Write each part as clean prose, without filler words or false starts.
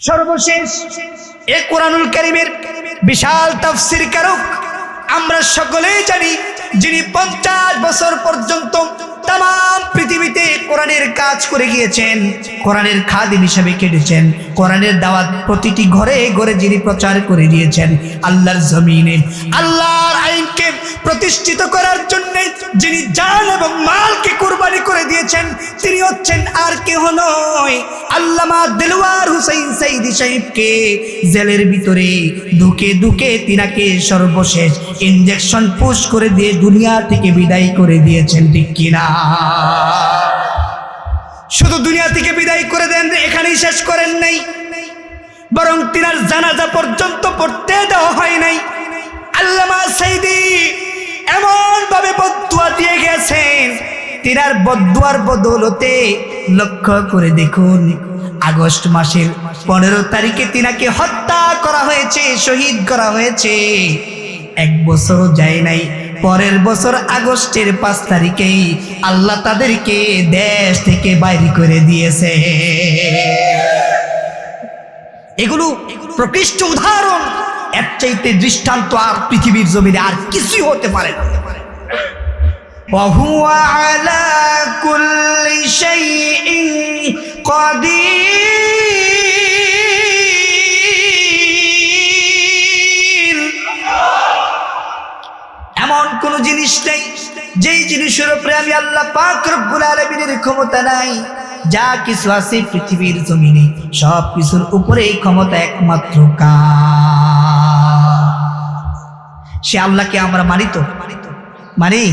সর্বশেষ এই কোরআনুল কারীমের বিশাল তাফসীর কারক আমরা সকলেই জানি, যিনি 50 বছর পর্যন্ত তাম পৃথিবীতে কোরআনের কাজ করে গিয়েছেন, কোরআনের খাদিম হিসেবে কেটেছেন, কোরআনের দাওয়াত প্রতিটি ঘরে ঘরে যিনি প্রচার করে দিয়েছেন, আল্লাহর জমিনে আল্লাহর আইনকে প্রতিষ্ঠিত করার জন্য যিনি জান এবং মালকে কুরবানি করে দিয়েছেন, তিনি হচ্ছেন আর কেউ নয় আল্লামা দেলওয়ার হোসেন সাইদি সাহেবকে জেলের ভিতরে ঢুকে ঢুকে তিনাকে সর্বশেষ ইনজেকশন পুশ করে দিয়ে দুনিয়া থেকে বিদায় করে দিয়েছেন, ঠিক কিনা? শুধু দুনিয়া থেকে বিদায় করে দেন এখানেই শেষ করেন নাই, বরং তিনার জানাজা পর্যন্ত পড়তে দেওয়া হয় নাই। আল্লামা সাইদি এমন ভাবে বদদুয়া দিয়ে গেছেন, তিনার বদদুয়ার বদৌলতে লক্ষ্য করে দেখুন, আগস্ট মাসের 15 তারিখে তিনাকে হত্যা করা হয়েছে, শহীদ করা হয়েছে। 1 বছরও যায় নাই, পরের বছর আগস্টের 5 তারিখেই আল্লাহ তাদেরকে দেশ থেকে বাইরে করে দিয়েছে। এগুলো প্রকৃষ্ট উদাহরণ, এর চাইতে দৃষ্টান্ত আর পৃথিবীর জমিনে আর কিছুই হতে পারে না। وهو على كل شيء قدير। এমন কোন জিনিস নেই যেই জিনিসের উপরে আমি আল্লাহ পাক রব্বুল আলামিনের ক্ষমতা নাই। যা কিছু আছে পৃথিবীর জমিনে সব কিছুর উপরে এই ক্ষমতা একমাত্র কার? সে আল্লাহকে আমরা মানি তো? মানি?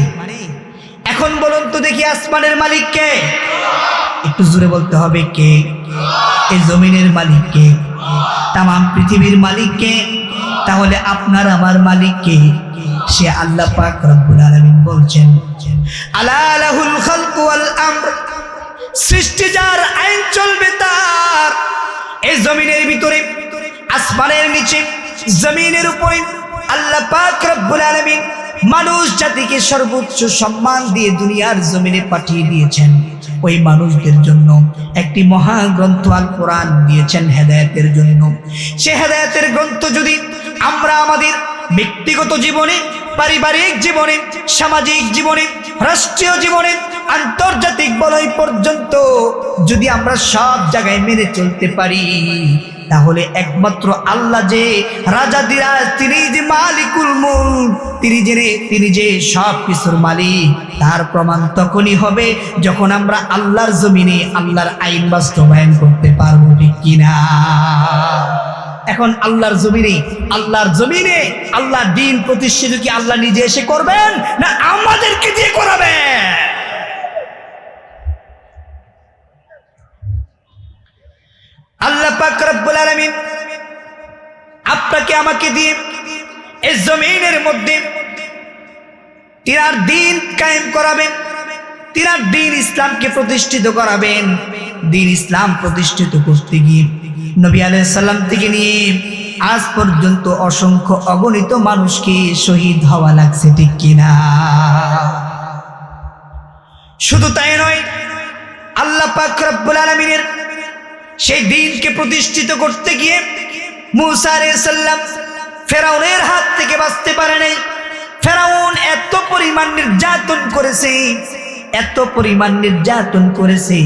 এখন বলুন তো দেখি, আসমানের মালিক কে? একটু জোরে বলতে হবে, কে? এই জমিনের মালিক কে? তাম পৃথিবীর মালিক কে? তাহলে আপনার আমার মালিক কে? সে আল্লাহ পাক রব্বুল আলামিন বলছেন, আলা লাহুল খালকু ওয়াল আমর, সৃষ্টি যার, আইন চলবে তার। এই জমিনের ভিতরে, আসমানের নিচে, জমিনের উপরে আল্লাহ পাক রব্বুল আলামিন মানুষ জাতিকে সর্বোচ্চ সম্মান দিয়ে দুনিয়ার জমিনে পাঠিয়ে দিয়েছেন। ওই মানুষদের জন্য একটি মহাগ্রন্থ আল কোরআন দিয়েছেন হেদায়েতের জন্য। সে হেদায়েতের গ্রন্থ যদি আমরা আমাদের ব্যক্তিগত জীবনে, পারিবারিক জীবনে, সামাজিক জীবনে, রাষ্ট্রীয় জীবনে, আন্তর্জাতিক বলয় পর্যন্ত যদি আমরা সব জায়গায় মেনে চলতে পারি, তাহলে একমাত্র আল্লাহ যে রাজা দিরাজ, তিনি যে মালিকুল মুলক, তিনি যে সব কিছুর মালিক, তার প্রমাণ তখনই হবে যখন আমরা আল্লাহর জমিনে আল্লাহর আইন বাস্তবায়ন করতে পারবো, ঠিক কিনা? এখন আল্লাহর জমিনে আল্লাহর দ্বীন প্রতিষ্ঠিত কি আল্লাহ নিজে এসে করবেন, না আমাদেরকে দিয়ে করাবেন? আল্লাহ পাক রব্বুল আলামিন আপনাকে আমাকে দিয়ে এই জমিনের মধ্যে তিনার দ্বীন কায়েম করাবেন, তিনার দ্বীন ইসলামকে প্রতিষ্ঠিত করাবেন। দ্বীন ইসলাম প্রতিষ্ঠিত করতে গিয়ে নবী আলাইহিস সালাম থেকে নিয়ে আজ পর্যন্ত অসংখ্য অগণিত মানুষকে শহীদ হওয়া লাগছে, ঠিক কিনা? শুধু তাই নয়, আল্লাহ পাক রব্বুল আলামিনের সেই দ্বীনকে প্রতিষ্ঠিত করতে গিয়ে মূসা আলাইহিস সালাম ফেরাউনের হাত থেকে বাঁচতে পারে নাই। ফেরাউন এত পরিমাণ নির্যাতন করেছে,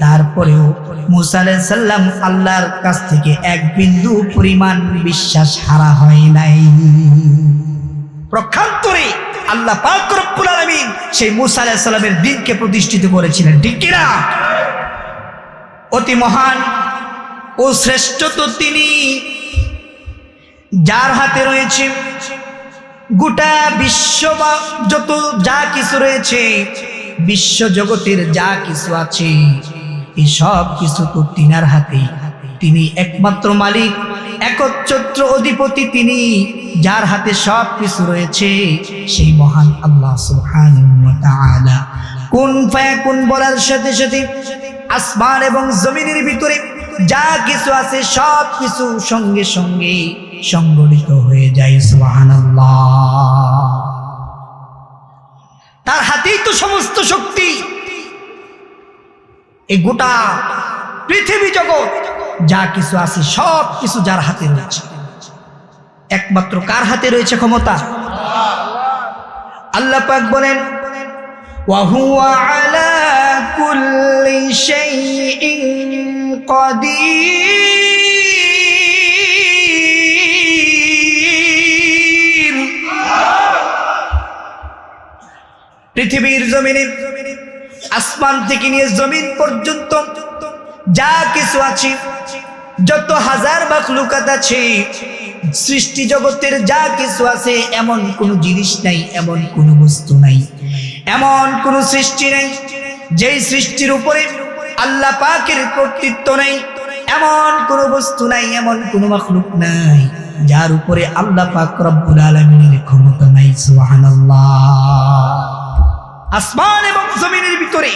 তারপরেও মূসা আলাইহিস সালাম আল্লাহর কাছ থেকে এক বিন্দু পরিমাণ বিশ্বাস হারা হয় নাই। প্রক্ষান্তরে আল্লাহ পাক রব্বুল আলামিন সেই মূসা আলাইহিস সালামের দ্বীনকে প্রতিষ্ঠিত করেছিলেন, ঠিক কিনা? অতি মহান ও শ্রেষ্ঠ তো তিনি, যার হাতে রয়েছে গোটা বিশ্ব বা যত যা কিছু রয়েছে, বিশ্ব জগতের যা কিছু আছে, এই সব কিছু তো তিনার হাতে। তিনি একমাত্র মালিক, একচ্ছত্র অধিপতি, তিনি যার হাতে সব কিছু রয়েছে, সেই মহান আল্লাহ সুবহানাহু ওয়া তাআলা কুন ফায়াকুন বলার সাথে সাথে আসমান এবং জমিনের ভিতরে যা কিছু আছে সব কিছু সঙ্গে সঙ্গে সংগঠিত হয়ে যায়। সুবহানাল্লাহ, তার হাতেই তো সমস্ত শক্তি। এই গোটা পৃথিবী জগৎ যা কিছু আছে সব কিছু যার হাতে রয়েছে। একমাত্র কার হাতে রয়েছে ক্ষমতা? আল্লাহ পাক বলেন ওয়া হুয়া আলা কুল্লি শাইইন কাদির। পৃথিবীর জমিনে আসমান থেকে নিয়ে জমিন পর্যন্ত যা কিছু আছে, যত হাজার মাখলুকাত আছে, সৃষ্টি জগতের যা কিছু আছে, এমন কোন জিনিস নাই, এমন কোন বস্তু নাই, এমন কোন সৃষ্টি নেই যেই সৃষ্টির উপরে আল্লাহ পাকের কর্তৃত্ব নেই। এমন কোন বস্তু নাই, এমন কোন মাখলুক নাই যার উপরে আল্লাহ পাক রব্বুল আলামিনের ক্ষমতা নাই। সুবহানাল্লাহ। আসমান এবং জমিনের ভিতরে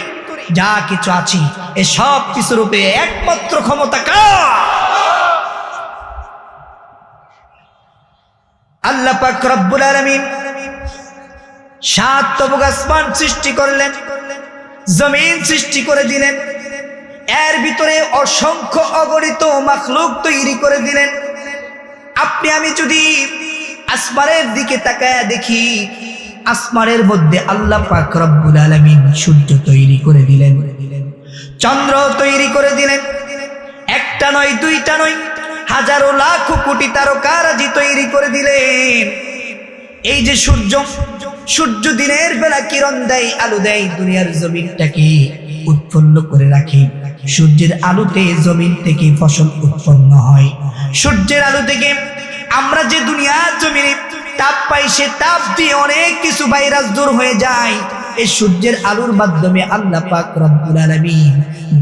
যা কিছু আছে এ সব কিছুর উপরে একমাত্র ক্ষমতা কার? আল্লাহ পাক রব্বুল আলামিন সাত তবক আসমান সৃষ্টি করলেন, জমিন সৃষ্টি করে দিলেন, এর ভিতরে অসংখ্য অগণিত মাখলুক তৈরি করে দিলেন। আপনি আমি যদি আসমানের দিকে তাকায় দেখি, আসমানের মধ্যে আল্লাহ পাক রব্বুল আলামিন সূর্য তৈরি করে দিলেন, চন্দ্র তৈরি করে দিলেন। একটা নয়, দুইটা নয়, হাজারো লাখো কোটি তারকারাজি তৈরি করে দিলেন। এই যে সূর্য দিনের বেলা কিরণ দেয়, আলো দেয়, দুনিয়ার জমিনটাকে উৎপন্ন করে রাখে। সূর্যের আলোতে জমিন থেকে ফসল উৎপন্ন হয়। সূর্যের আলো থেকে আমরা যে দুনিয়ার জমিনে তাপ পাই, সে তাপ দিয়ে অনেক কিছু ভাইরাস দূর হয়ে যায়। এই সূর্যের আলোর মাধ্যমে আল্লাহ পাক রব্বুল আলামিন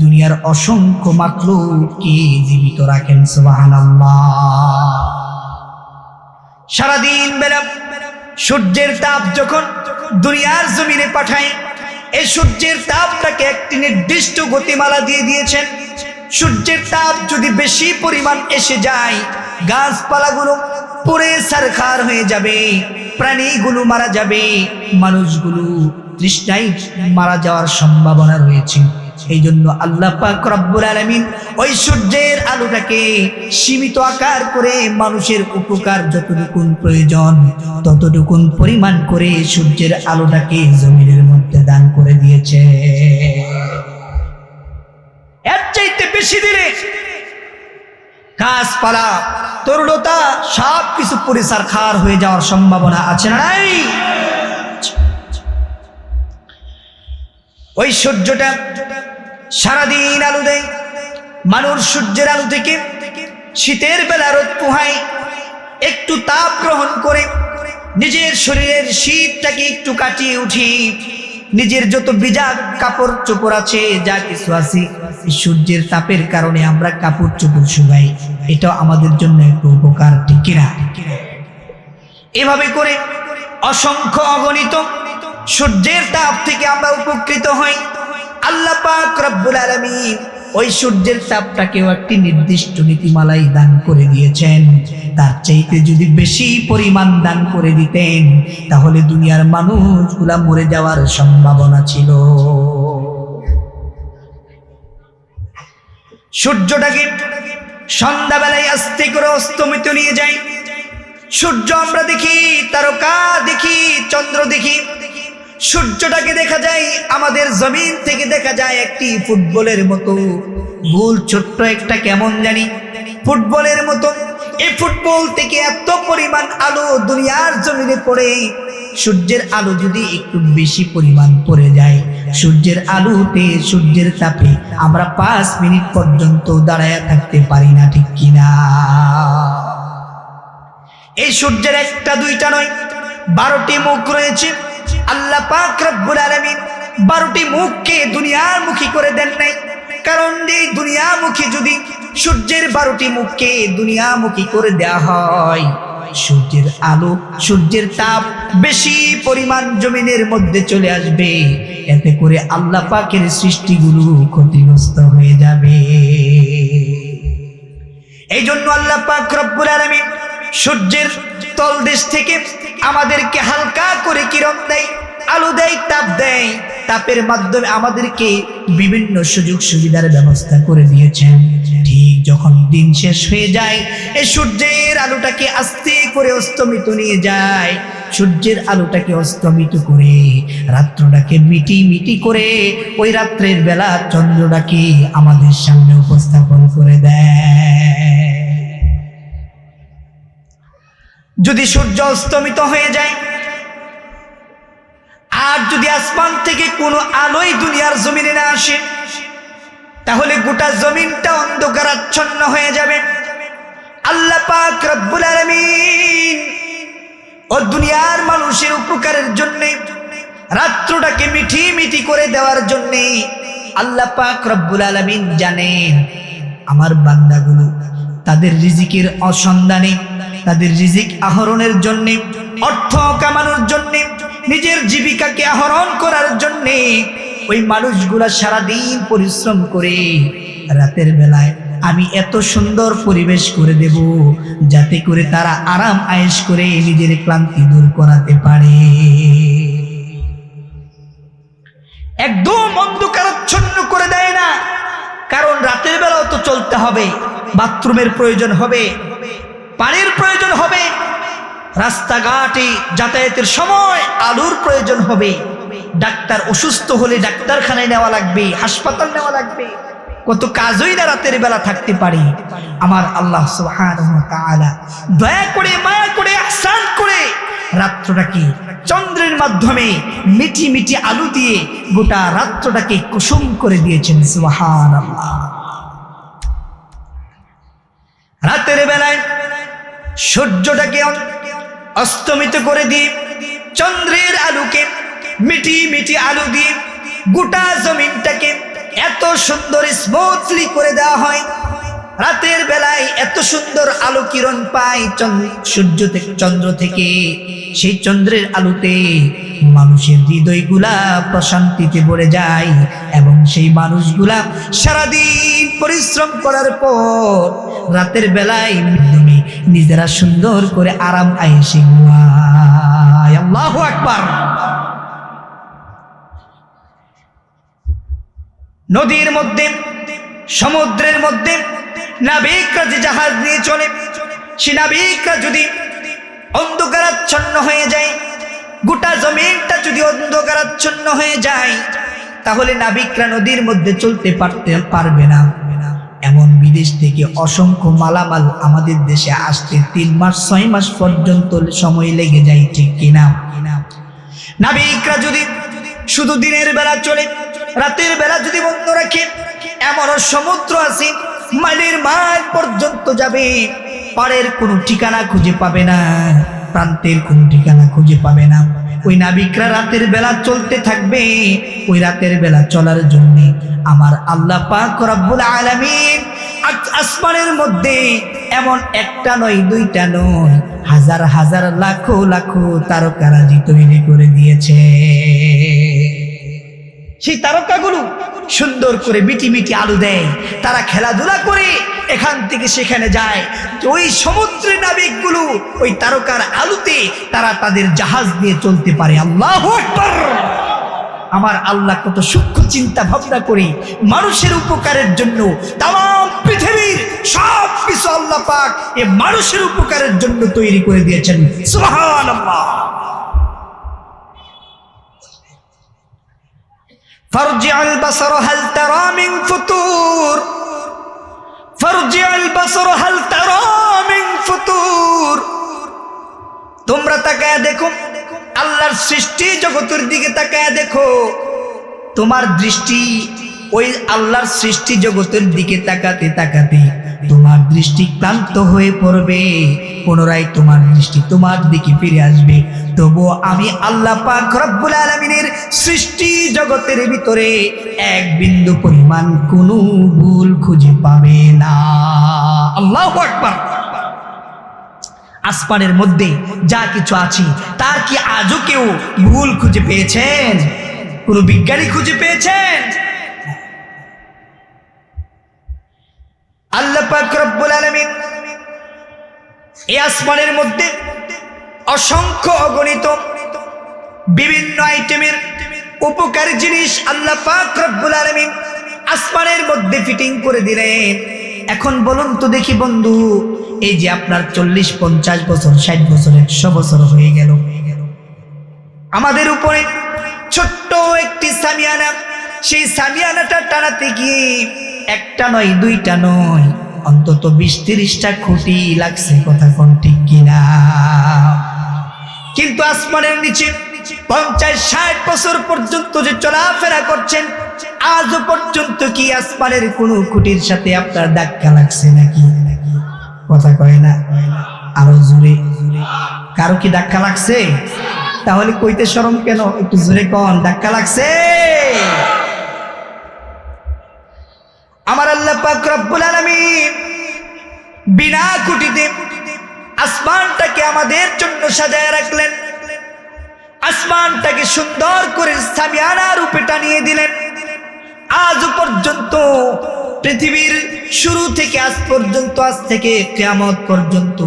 দুনিয়ার অসংখ্য মাখলুককে জীবিত রাখেন। সুবহানাল্লাহ। সারাদিন বেলা সূর্যের তাপ যখন দুনিয়ার জমিনে পাঠায়, এই সূর্যের তাপটাকে একটি নির্দিষ্ট গতিমালা দিয়ে দিয়েছেন। সূর্যের তাপ যদি বেশি পরিমাণ এসে যায়, গাছপালাগুলো পুড়ে ছারখার হয়ে যাবে, প্রাণীগুলো মারা যাবে, মানুষগুলো তৃষ্ণায় মারা যাওয়ার সম্ভাবনা রয়েছে। এই জন্য আল্লাহ পাক রব্বুল আলামিন ওই সূর্যের আলোটাকে সীমিত আকার করে মানুষের উপকার যতটুকুন প্রয়োজন ততটুকুন পরিমাণ করে সূর্যের আলোটাকে জমিনের মধ্যে দান করে দিয়েছে। এর চাইতে বেশি দিলে গাছপালা, তরুলতা সব কিছু পরিসার খার হয়ে যাওয়ার সম্ভাবনা আছে না নাই? ওই সূর্যটা সারাদিন আলো দেয়। মানুষ সূর্যের আলো থেকে শীতের বেলা রোদ পোহায়, একটু তাপ গ্রহণ করে নিজের শরীরের শীতটাকে একটু কাটিয়ে উঠি। নিজের যত ভিজা কাপড় চোপড় আছে, যা কিছু আছে, সূর্যের তাপের কারণে আমরা কাপড় চোপড় শুকাই। এটা আমাদের জন্য একটু উপকার, ঠিক কিনা? এভাবে করে অসংখ্য অগণিত সূর্যের তাপ থেকে আমরা উপকৃত হই। আল্লাহ পাক রব্বুল আলামিন ওই সূর্যের তাপটাকেও একটি নির্দিষ্ট নীতিমালাই দান করে দিয়েছেন। তার চাইতে যদি বেশি পরিমাণ দান করে দিতেন, তাহলে দুনিয়ার মানুষগুলা মরে যাওয়ার সম্ভাবনা ছিল। সূর্যটাকে সন্ধ্যাবেলায় আস্তে করে অস্তমিত নিয়ে যায়। সূর্য আমরা দেখি, তারকা দেখি, চন্দ্র দেখি। সূর্যটাকে দেখা যায় আমাদের জমিন থেকে দেখা যায় একটি ফুটবলের মতো গোল, ছোট্ট একটা, কেমন জানি ফুটবলের মতো। এই ফুটবল থেকে এত পরিমাণ আলো দুনিয়ার জমিনে পড়ে। সূর্যের আলো যদি একটু বেশি পরিমাণ পড়ে যায়, সূর্যের আলোতে, সূর্যের তাপে আমরা 5 মিনিট পর্যন্ত দাঁড়ায় থাকতে পারি না, ঠিক কিনা? এই সূর্যের একটা দুইটা নয়, 12টি মুখ রয়েছে। আল্লাহ পাক রব্বুল আলামিন 12টি মুখকে দুনিয়ার মুখী করে দেন নাই। কারণ এই দুনিয়ামুখী যদি সূর্যের 12টি মুখকে দুনিয়ামুখী করে দেয়া হয়, সূর্যের আলো, সূর্যের তাপ বেশি পরিমাণ জমিনের মধ্যে চলে আসবে। এতে করে আল্লাহ পাকের সৃষ্টিগুলো ক্ষতিগ্রস্ত হয়ে যাবে। এই জন্য আল্লাহ পাক রব্বুল আলামিন সূর্যের তলদেশ থেকে আমাদেরকে হালকা করে কিরণ দেয়, আলো দেয়, তাপ দেয়। তাপের মাধ্যমে আমাদেরকে বিভিন্ন সুযোগ সুবিধার ব্যবস্থা করে দিয়েছেন। ঠিক যখন দিন শেষ হয়ে যায়, এই সূর্যের আলোটাকে আস্তে করে অস্তমিত নিয়ে যায়, সূর্যের আলোটাকে অস্তমিত করে রাত্রটাকে মিটি মিটি করে ওই রাত্রের বেলা চন্দ্রটাকে আমাদের সামনে উপস্থাপন করে দেয়। যদি সূর্য অস্তমিত হয়ে যায় আর যদি আসমান থেকে কোনো আলোই দুনিয়ার জমিনে না আসে, তাহলে গোটা জমিনটা অন্ধকারাচ্ছন্ন হয়ে যাবে। আল্লাহ পাক রব্বুল আলামিন ও দুনিয়ার মানুষের উপকারের জন্য, রাত্রটাকে মিঠি মিঠি করে দেওয়ার জন্য আল্লাহ পাক রব্বুল আলামিন জানেন আমার বান্দাগুলো তাদের রিজিকের অসন্ধানে, তাদের রিজিক আহরণের জন্য, অর্থ কামানোর জন্য, নিজের জীবিকাকে আহরণ করার জন্য ওই মানুষগুলা সারাদিন পরিশ্রম করে রাতের বেলায় আমি এত সুন্দর পরিবেশ করে দেব যাতে করে তারা আরাম আয়েশ করে নিজের ক্লান্তি দূর করাতে পারে। একদম অন্ধকারাচ্ছন্ন করে দেয় না, কারণ রাতের বেলাও তো চলতে হবে, বাথরুমের প্রয়োজন হবে, পানির প্রয়োজন হবে, রাস্তাঘাটে যাতায়াতের সময় আলোর প্রয়োজন হবে, ডাক্তার অসুস্থ হলে ডাক্তারখানায় নেওয়া লাগবে, হাসপাতাল নেওয়া লাগবে, কত কাজই না রাতের বেলা থাকতে পারে। আমার আল্লাহ সুবহানাহু ওয়া তাআলা দয়া করে মায়া করে ইহসান করে রাত্রটাকে চন্দ্রের মাধ্যমে মিটি মিটি আলো দিয়ে গোটা রাত্রটাকে কুসুম করে দিয়েছেন। সুবহানাল্লাহ। রাতের বেলায় সূর্যটাকে অস্তমিত করে দিয়ে চন্দ্রের আলোকে মিটি মিটি আলো দিয়ে গোটা জমিনটাকে এত সুন্দর স্মুথলি করে দেওয়া হয়। রাতের বেলায় এত সুন্দর আলো কিরণ পায় সূর্য থেকে, চন্দ্র থেকে। সেই চন্দ্রের আলোতে মানুষের হৃদয়গুলা প্রশান্তিতে ভরে যায় এবং সেই মানুষগুলা সারাদিন পরিশ্রম করার পর রাতের বেলায় নিজেরা সুন্দর করে আরাম আয়েশে ঘুমায়। আল্লাহু আকবার। নদীর মধ্যে, সমুদ্রের মধ্যে নাবিকরা যে জাহাজ নিয়ে চলে, সে নাবিকরা যদি অন্ধকারাচ্ছন্ন হয়ে যায়, গোটা জমিনটা যদি অন্ধকারাচ্ছন্ন হয়ে যায়, তাহলে নাবিকরা নদীর মধ্যে চলতে পারবে না। এমন বিদেশ থেকে অসংখ্য মালামাল আমাদের দেশে আসতে 3 মাস 6 মাস পর্যন্ত সময় লেগে যায়, ঠিক কিনা? নাবিকরা যদি শুধু দিনের বেলা চলে, রাতের বেলা যদি বন্ধ রাখে, এমনও সমুদ্র আছে মাইলের মাইল পর্যন্ত যাবে, পাড়ের কোনো ঠিকানা খুঁজে পাবে না, প্রান্তের কোনো ঠিকানা খুঁজে পাবে না। ওই নাবিকরা রাতের বেলা চলতে থাকবে। ওই রাতের বেলা চলার জন্য আমার আল্লাহ পাক রব্বুল আলামিন আসমানের মধ্যে এমন একটা নয়, দুইটা নয়, হাজার হাজার লাখো লাখো তারকারাজি তৈরি করে দিয়েছে। সেই তারকাগুলো সুন্দর করে মিটি মিটি আলো দেয়, তারা খেলাধুলা করে এখান থেকে সেখানে যায়। ওই সমুদ্রের নাবিকগুলো ওই তারকার আলোতে তারা তাদের জাহাজ দিয়ে চলতে পারে। আল্লাহু আকবার। আমার আল্লাহ কত সূক্ষ্ম চিন্তা ভাবনা করে মানুষের উপকারের জন্য তাম পৃথিবীর সব কিছু আল্লাহ পাক এ মানুষের উপকারের জন্য তৈরি করে দিয়েছেন। সুবহানাল্লাহ। ফারজিউল বাসার হাল তারা মিন ফুতুর, ফারজিউল বাসার হাল তারা মিন ফুতুর। তোমরা তাকায় দেখো আল্লাহর সৃষ্টি জগতের দিকে, তাকায় দেখো। তোমার দৃষ্টি ওই আল্লাহর সৃষ্টি জগতের দিকে তাকাতে তাকাতে তোমার দৃষ্টি ক্লান্ত হয়ে পড়বে, পুনরায় তোমার দৃষ্টি তোমার দিকে ফিরে আসবে। তবুও আমি আল্লাহ পাক রব্বুল আলামিনের সৃষ্টি জগতের ভিতরে এক বিন্দু পরিমাণ কোনো ভুল খুঁজে পাবে না। আল্লাহু আকবার। আসমানের মধ্যে যা কিছু আছে তার কি আজও কেউ ভুল খুঁজে পেয়েছেন? কোন বিজ্ঞানী খুঁজে পেয়েছেন? আল্লাহ পাক রব্বুল আলামিন এই আসমানের মধ্যে অসংখ্য অগণিত বিভিন্ন আইটেমের উপকারী জিনিস আল্লাহ পাক রব্বুল আলামিন আসমানের মধ্যে ফিটিং করে দিলেন। এখন বলুন তো দেখি বন্ধু, এই যে আপনার 40-50 বছর, 60 বছর, 100 বছর হয়ে গেল, আমাদের উপরে ছোট্ট একটি সামিয়ানা, সেই সামিয়ানাটা টানাতে গিয়ে একটা নয়, দুইটা নয়, অন্তত 20-30টা খুঁটি লাগছে, কথা কোন ঠিক কিনা? কিন্তু আসমানের নিচে 50-60 বছর পর্যন্ত যে চলাফেরা করছেন, আজও পর্যন্ত কি আসমানের কোনো খুঁটির সাথে আপনার ধাক্কা লাগছে নাকি? কথা কয় না, আরো জোরে, কারো কি ধাক্কা লাগছে? তাহলে কইতে শরম কেন? একটু জোরে কোন, ধাক্কা লাগছে? আমার আল্লাহ পাক রব্বুল আলামিন বিনা খুঁটিতে আসমানটাকে আমাদের জন্য সাজায় রাখলেন, আসমানটাকে সুন্দর করে সামিয়ানা রূপে টানিয়ে দিলেন। আজ পর্যন্ত পৃথিবীর শুরু থেকে আজ পর্যন্ত, আজ থেকে কিয়ামত পর্যন্ত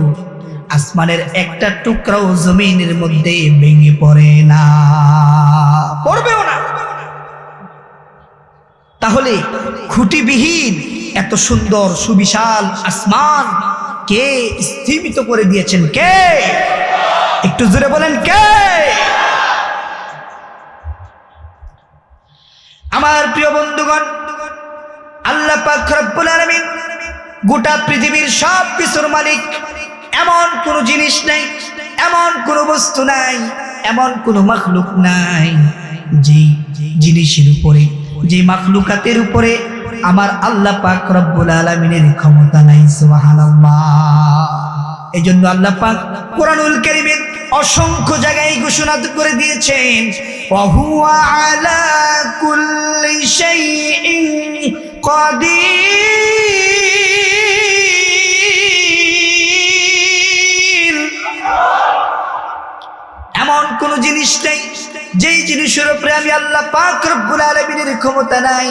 আসমানের একটা টুকরাও জমিনের মধ্যে ভেঙে পড়ে না, পড়বেও না। তাহলে খুঁটিবিহীন এত সুন্দর সুবিশাল আসমান কে স্থিমিত করে দিয়েছেন? কে? একটু জোরে বলেন, কে? আমার প্রিয় বন্ধুগণ, আল্লাহ পাক রব্বুল আলামিন গোটা পৃথিবীর সব কিছুর মালিক। এমন কোন জিনিস নাই, এমন কোন বস্তু নাই, এমন কোন মাখলুক নাই যে জিনিসের উপরে, যে মাখলুকাতের উপরে আমার আল্লাহ পাক রব্বুল আলামিনের ক্ষমতা নাই। সুবহানাল্লাহ। এজন্য আল্লাহ পাক কোরআনুল কারীমের অসংখ্য জায়গায় ঘোষণা করে দিয়েছেন, ওয়া হুয়া আলা কুল্লি শাইইন কাদির। এমন কোন জিনিস নেই যেই জিনিসের উপরে আমি আল্লাহ পাক রব্বুল আলামিনের ক্ষমতা নাই।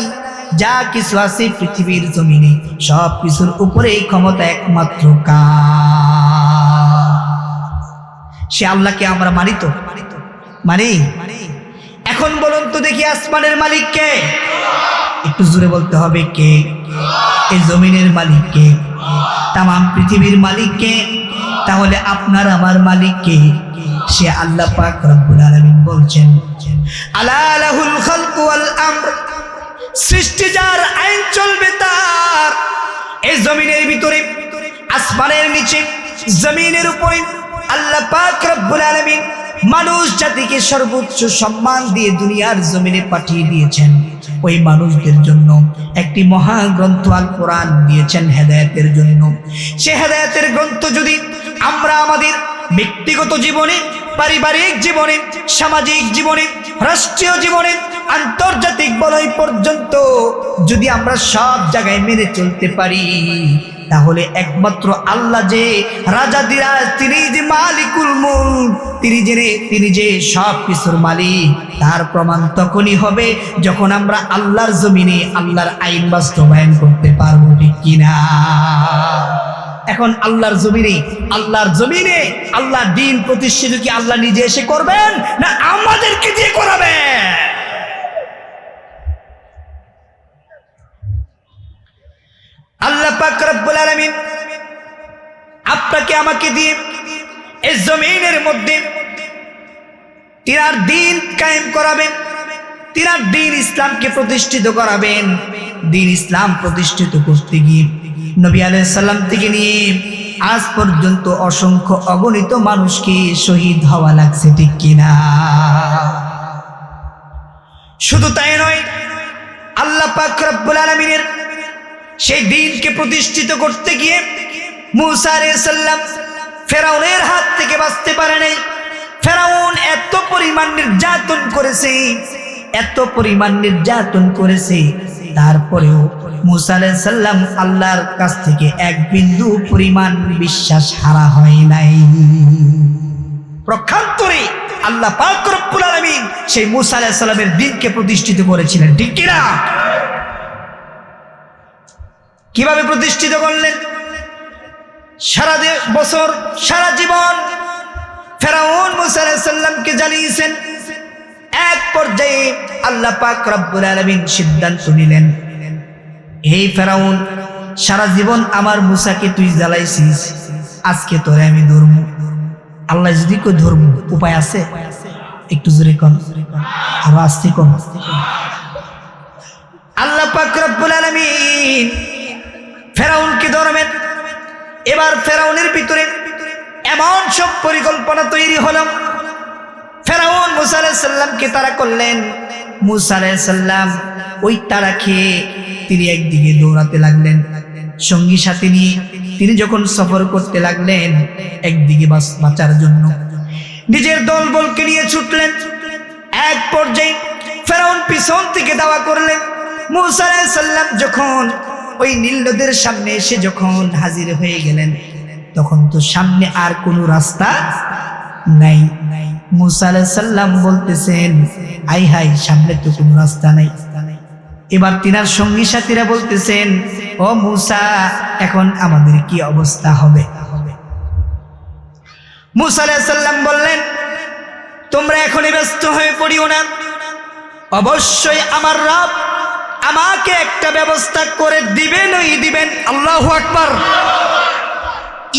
যা কিছু আছে পৃথিবীর জমিনে সব কিছুর উপরে এই ক্ষমতা একমাত্র কার? সে আল্লাহকে আমরা মানি তো? মানি? এখন বলুন তো দেখি, আসমানের মালিক কে? একটু জোরে বলতে হবে, কে? এই জমিনের মালিক কে? তামাম পৃথিবীর মালিক কে? তাহলে আপনার আমার মালিক কে? সে আল্লাহ পাক রব্বুল আলামিন বলছেন, আলা লাহুল খালকু ওয়াল আমর। সৃষ্টি যার, আইন চলবে তার। এই জমিনের ভিতরে, আসমানের নিচে, জমিনের উপরে আল্লাহ পাক রব্বুল আলামিন মানুষ জাতিকে সর্বোচ্চ সম্মান দিয়ে দুনিয়ার জমিনে পাঠিয়ে দিয়েছেন। ওই মানুষদের জন্য একটি মহাগ্রন্থ আল কোরআন দিয়েছেন হেদায়েতের জন্য। সে হেদায়েতের গ্রন্থ যদি আমরা আমাদের ব্যক্তিগত জীবনে, পারিবারিক জীবনে, সামাজিক জীবনে, রাষ্ট্রীয় জীবনে, আন্তর্জাতিক বলয় পর্যন্ত যদি আমরা সব জায়গায় মেনে চলতে পারি, তাহলে একমাত্র আল্লাহ যে রাজাদিরাজ, তিনি যে মালিকুল মুলক, তিনি যে সব কিছুর মালিক, তার প্রমাণ তখনই হবে যখন আমরা আল্লাহর জমিনে আল্লাহর আইন বাস্তবায়ন করতে পারবো, ঠিক কিনা? এখন আল্লাহর জমিনে আল্লাহর দ্বীন প্রতিষ্ঠিত কি আল্লাহ নিজে এসে করবেন, না আমাদেরকে দিয়ে করাবেন? আল্লাহ পাক রব্বুল আলামিন আপনাকে আমাকে দিয়ে এই জমিনের মধ্যে তিনার দ্বীন কায়েম করাবেন, তিনার দ্বীন ইসলামকে প্রতিষ্ঠিত করাবেন। দ্বীন ইসলাম প্রতিষ্ঠিত করতে গিয়ে নবী আলাইহিস সালাম থেকে নিয়ে আজ পর্যন্ত অসংখ্য অগণিত মানুষকে শহীদ হওয়া লাগছে, ঠিক কিনা? শুধু তাই নয়, আল্লাহ পাক রব্বুল আলামিনের সেই দ্বীনকে প্রতিষ্ঠিত করতে গিয়ে মূসা আলাইহিস সালাম ফেরাউনের হাত থেকে বাঁচতে পারে নাই। ফেরাউন এত পরিমাণ নির্যাতন করেছে, এত পরিমাণ নির্যাতন করেছে, তারপরেও মূসা আলাইহিস সালাম আল্লাহর কাছ থেকে এক বিন্দু পরিমাণ বিশ্বাস হারা হয় নাই। প্রক্ষান্তরে আল্লাহ পাক রব্বুল আলামিন সেই মূসা আলাইহিস সালামের দ্বীনকে প্রতিষ্ঠিত করেছিলেন, ঠিক কিনা? কিভাবে প্রতিষ্ঠিত করলেন? সারা বছর, সারা জীবন ফেরাউন মূসা আলাইহিস সালামকে জ্বালিয়েছেন। এক পর্যায়ে আল্লাহ পাক রব্বুল আলামিন সিদ্ধান্ত নিলেন, হে ফেরাউন, সারা জীবন আমার মুসাকে তুই জ্বালাইছিস, আজকে তোরে আমি ধরব। আল্লাহ যদি কই ধরব, উপায় আছে? একটু জোরে কন, আরো আস্তে কন। আল্লাহ পাক রব্বুল আলামিন ফেরাউনকে ধরবেন। এবার ফেরাউনের ভিতরে এমন সব পরিকল্পনা তৈরি হলো। ফেরাউন মুসা আলাইহিস সালামকে তাড়া করলেন। মুসা আলাইহিস সালাম ওই তাড়া খেয়ে তিনি একদিকে দৌড়াতে লাগলেন, সঙ্গী সাথী নিয়ে তিনি যখন সফর করতে লাগলেন, একদিকে বাঁচার জন্য নিজের দলবলকে নিয়ে ছুটলেন। এক পর্যায়ে ফেরাউন পিছন থেকে দাওয়া করলেন। মুসা আলাইহিস সালাম যখন ওই নীল নদের সামনে এসে যখন হাজির হয়ে গেলেন, তখন তো সামনে আর কোনো রাস্তা নাই। মুসা আলাইহিস সালাম বলতেছেন, আই হাই, সামনে তো কোনো রাস্তা নাই। এবার তিনার সঙ্গী সাথীরা বলতেছেন, ও মুসা, এখন আমাদের কি অবস্থা হবে? মুসা আলাইহিস সালাম বললেন, তোমরা এখনই ব্যস্ত হয়ে পড়িও না, অবশ্যই আমার রব আমাকে একটা ব্যবস্থা করে দিবেনই দিবেন। আল্লাহু আকবার।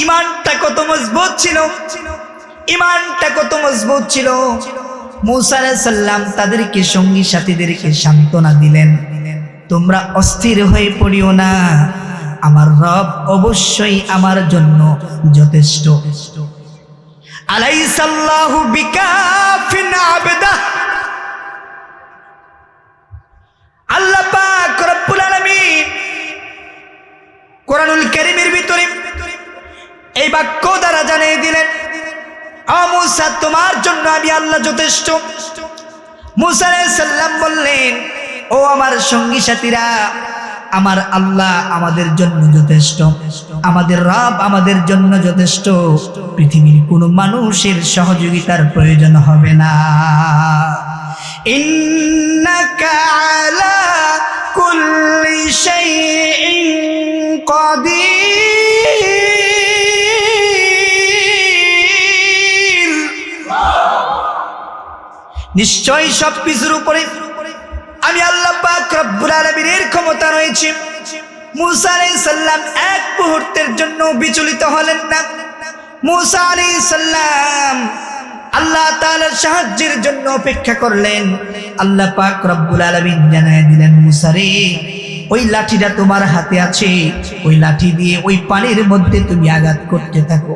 ইমানটা কত মজবুত ছিল, ইমানটা কত মজবুত ছিল। মুসা আলাইহিস সালাম তাদেরকে সঙ্গী সাথীদেরকে সান্ত্বনা দিলেন, তোমরা অস্থির হয়ে পড়িও না, আমার রব অবশ্যই আমার জন্য যথেষ্ট। আলাইসাল্লাহু বিকাফিন আবদা। আল্লাহ পাক রব্বুল আলামিন কোরআনুল কারীমের ভিতরে এই বাক্য দ্বারা জানিয়ে দিলেন, ও মুসা, তোমার জন্য আমি আল্লাহ যথেষ্ট। মুসা আলাইহিস সালাম বললেন, ও আমার সঙ্গী সাথীরা, আমার আল্লাহ আমাদের জন্য যথেষ্ট, আমাদের রব আমাদের জন্য যথেষ্ট, পৃথিবীর কোনো মানুষের সহযোগিতার প্রয়োজন হবে না। ইন্নাকা আলা কুল্লি শাইইন কাদির। নিশ্চয়ই সব কিছুর উপরে আমি আল্লাহ পাক রব্বুল আলামিনের ক্ষমতা রয়েছে। মুসা আলাইহিস সালাম এক মুহূর্তের জন্য বিচলিত হলেন না। মুসা আলাইহিস সালাম আল্লাহ তাআলার সাহায্যের জন্য অপেক্ষা করলেন। আল্লাহ পাক রব্বুল আলামিন জানায় দিলেন, মুসা রে, ওই লাঠিটা তোমার হাতে আছে, ওই লাঠি দিয়ে ওই পানির মধ্যে তুমি আঘাত করতে থাকো।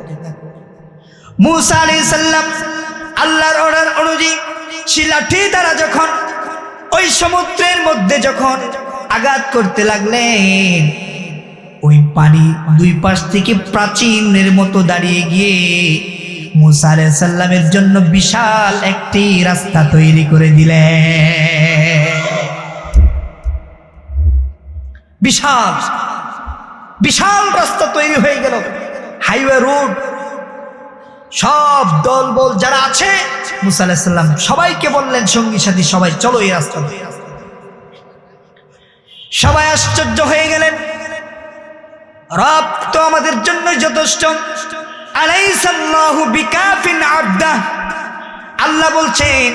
মুসা আলাইহিস সালাম আল্লাহর অর্ডার অনুযায়ী সেই লাঠি দ্বারা যখন ওই সমুদ্রের মধ্যে যখন আঘাত করতে লাগলেন, ওই পানি দুই পাশ থেকে প্রাচীনের মতো দাঁড়িয়ে গিয়ে মুসা আলাইহিস সালামের জন্য বিশাল একটি রাস্তা তৈরি করে দিলেন। বিশাল বিশাল রাস্তা তৈরি হয়ে গেল, হাইওয়ে রোড। সব দলবল যারা আছে, মুসা আলাইহিস সালাম সবাইকে বললেন, সঙ্গী সাথী সবাই চলো এই রাস্তা। সবাই আশ্চর্য হয়ে গেলেন, রব তো আমাদের জন্য যথেষ্ট। আলাইসাল্লাহু বিকাফিন আবদা। আল্লাহ বলছেন,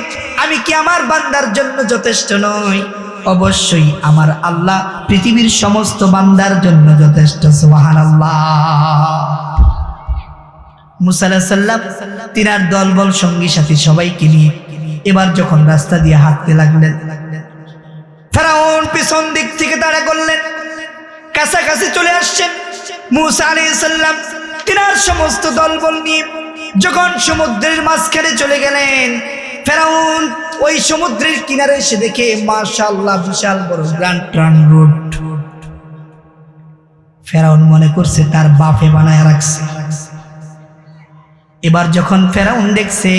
আমি কি আমার বান্দার জন্য যথেষ্ট নই? অবশ্যই আমার আল্লাহ পৃথিবীর সমস্ত বান্দার জন্য যথেষ্ট। সুবহানাল্লাহ। মুসা আলাইহিস সালাম তিনার দলবল সঙ্গী সাথী সবাইকে নিয়ে এবার যখন রাস্তা দিয়ে হাঁটতে লাগলেন, ফেরাউন পিছন দিক থেকে তাড়া করলেন, কাছাকাছি চলে আসছেন। মুসা আলাইহিস সালাম তিনার সমস্ত দলবল নিয়ে যখন সমুদ্রের মাঝখানে চলে গেলেন, ফেরাউন ওই সমুদ্রের কিনারে এসে দেখে মাশাআল্লাহ বিশাল বড় গ্র্যান্ড ট্রাঙ্ক রোড। ফেরাউন মনে করছে তার বাপে বানায় রাখছে। এবার যখন ফেরাউন দেখছে